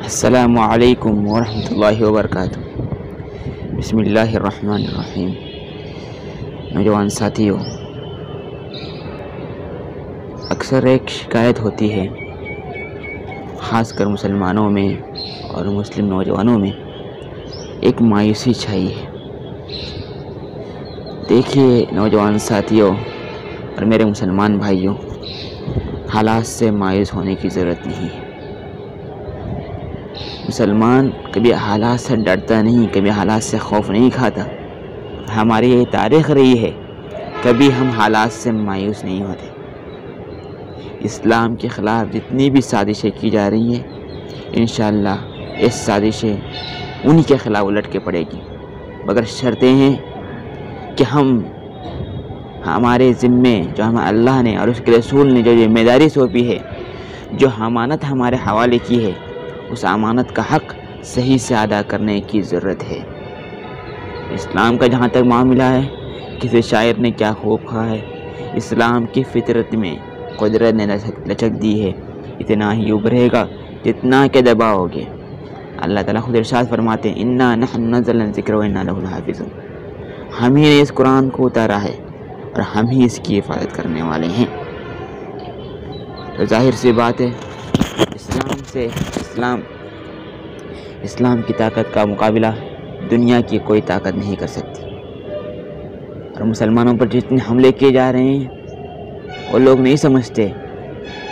السلام علیکم ورحمۃ اللہ وبرکاتہ۔ بسم اللہ الرحمن الرحیم۔ نوجوان ساتھیو، اکثر ایک شکایت ہوتی ہے، خاص کر مسلمانوں میں اور مسلم نوجوانوں میں ایک مایوسی چھائی ہے۔ دیکھیے نوجوان ساتھیو اور میرے مسلمان بھائیوں، حالات سے مایوس ہونے کی ضرورت نہیں ہے۔ مسلمان کبھی حالات سے ڈرتا نہیں، کبھی حالات سے خوف نہیں کھاتا۔ ہماری یہ تاریخ رہی ہے، کبھی ہم حالات سے مایوس نہیں ہوتے۔ اسلام کے خلاف جتنی بھی سازشیں کی جا رہی ہیں، انشاءاللہ اس سازشیں انہی کے خلاف الٹ کے پڑے گی، مگر شرطیں ہیں کہ ہمارے ذمے جو ہمیں اللہ نے اور اس کے رسول نے جو ذمہ داری سونپی ہے، جو امانت ہمارے حوالے کی ہے، اس امانت کا حق صحیح سے ادا کرنے کی ضرورت ہے۔ اسلام کا جہاں تک معاملہ ہے، کسی شاعر نے کیا خوب کہا ہے، اسلام کی فطرت میں قدرت نے لچک دی ہے، اتنا ہی ابھرے گا جتنا کہ دباؤ گے۔ اللہ تعالیٰ خود ارشاد فرماتے ہیں، انا نحن نزلنا الذکر وانا لہ لحافظون۔ ہم ہی نے اس قرآن کو اتارا ہے اور ہم ہی اس کی حفاظت کرنے والے ہیں۔ تو ظاہر سی بات ہے، اسلام کی طاقت کا مقابلہ دنیا کی کوئی طاقت نہیں کر سکتی۔ اور مسلمانوں پر جتنے حملے کیے جا رہے ہیں، وہ لوگ نہیں سمجھتے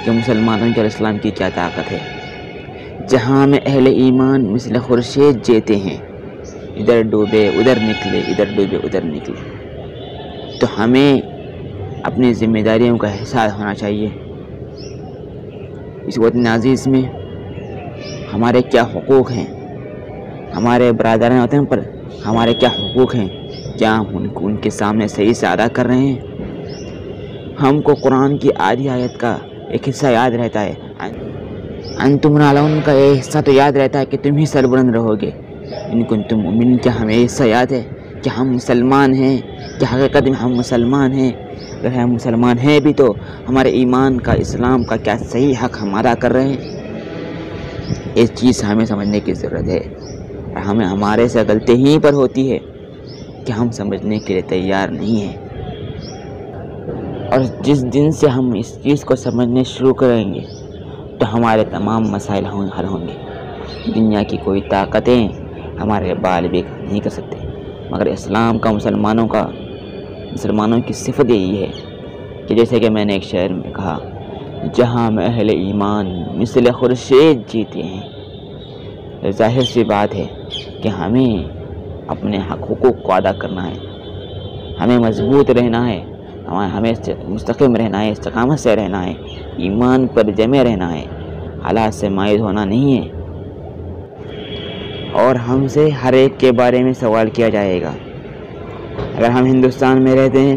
کہ مسلمانوں کے اور اسلام کی کیا طاقت ہے۔ جہاں میں اہل ایمان مثل خورشید جیتے ہیں، ادھر ڈوبے ادھر نکلے، ادھر ڈوبے ادھر نکلے۔ تو ہمیں اپنی ذمہ داریوں کا احساس ہونا چاہیے۔ اس وطن عزیز میں ہمارے کیا حقوق ہیں، ہمارے برادران وطن پر ہمارے کیا حقوق ہیں، کیا ہم ان کے سامنے صحیح سے ادا کر رہے ہیں؟ ہم کو قرآن کی آدھی آیت کا ایک حصہ یاد رہتا ہے، انتم العلون کا یہ حصہ تو یاد رہتا ہے کہ تم ہی سربلند رہو گے، ان کنتم مؤمنین، کیا ہمیں یہ حصہ یاد ہے کہ ہم مسلمان ہیں، کہ حقیقت میں ہم مسلمان ہیں؟ اگر ہم مسلمان ہیں بھی تو ہمارے ایمان کا، اسلام کا کیا صحیح حق ہم ادا کر رہے ہیں؟ اس چیز ہمیں سمجھنے کی ضرورت ہے، اور ہمیں ہمارے سے غلطی ہی پر ہوتی ہے کہ ہم سمجھنے کے لیے تیار نہیں ہیں۔ اور جس دن سے ہم اس چیز کو سمجھنے شروع کریں گے تو ہمارے تمام مسائل حل ہوں گے۔ دنیا کی کوئی طاقتیں ہمارے بال بھی نہیں کر سکتے، مگر اسلام کا مسلمانوں کی صفت یہی ہے کہ جیسے کہ میں نے ایک شعر میں کہا، جہاں میں اہل ایمان مثل خورشید جیتے ہیں۔ ظاہر سی بات ہے کہ ہمیں اپنے حقوق کو ادا کرنا ہے، ہمیں مضبوط رہنا ہے، ہمیں مستقیم رہنا ہے، استقامت سے رہنا ہے، ایمان پر جمے رہنا ہے، حالات سے مایوس ہونا نہیں ہے۔ اور ہم سے ہر ایک کے بارے میں سوال کیا جائے گا۔ اگر ہم ہندوستان میں رہتے ہیں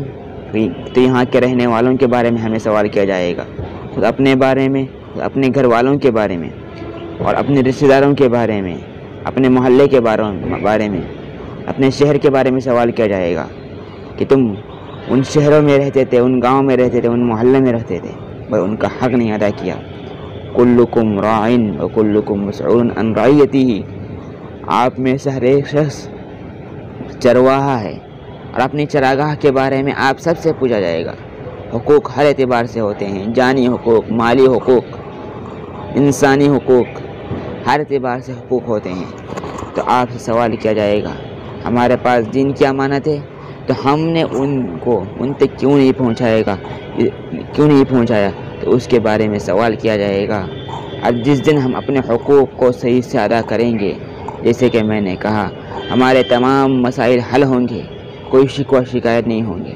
تو یہاں کے رہنے والوں کے بارے میں ہمیں سوال کیا جائے گا، خود اپنے بارے میں، خود اپنے گھر والوں کے بارے میں، اور اپنے رشتہ داروں کے بارے میں، اپنے محلے کے بارے میں، اپنے شہر کے بارے میں سوال کیا جائے گا کہ تم ان شہروں میں رہتے تھے، ان گاؤں میں رہتے تھے، ان محلے میں رہتے تھے، پر ان کا حق نہیں ادا کیا۔ کلکم راعٍ وکلکم مسئول عن رعیتہ۔ آپ میں سے ہر ایک شخص چرواہا ہے، اور اپنی چراگاہ کے بارے میں آپ سب سے پوچھا جائے گا۔ حقوق ہر اعتبار سے ہوتے ہیں، جانی حقوق، مالی حقوق، انسانی حقوق، ہر اعتبار سے حقوق ہوتے ہیں۔ تو آپ سے سوال کیا جائے گا، ہمارے پاس دین کی امانت ہے تو ہم نے ان تک کیوں نہیں پہنچایا، تو اس کے بارے میں سوال کیا جائے گا۔ اب جس دن ہم اپنے حقوق کو صحیح سے ادا کریں گے، جیسے کہ میں نے کہا، ہمارے تمام مسائل حل ہوں گے، کوئی شکوہ شکایت نہیں ہوں گے۔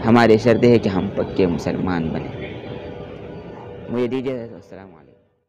ہماری شرط ہے کہ ہم پکے مسلمان بنیں۔ مجھے دیجیے، السلام علیکم۔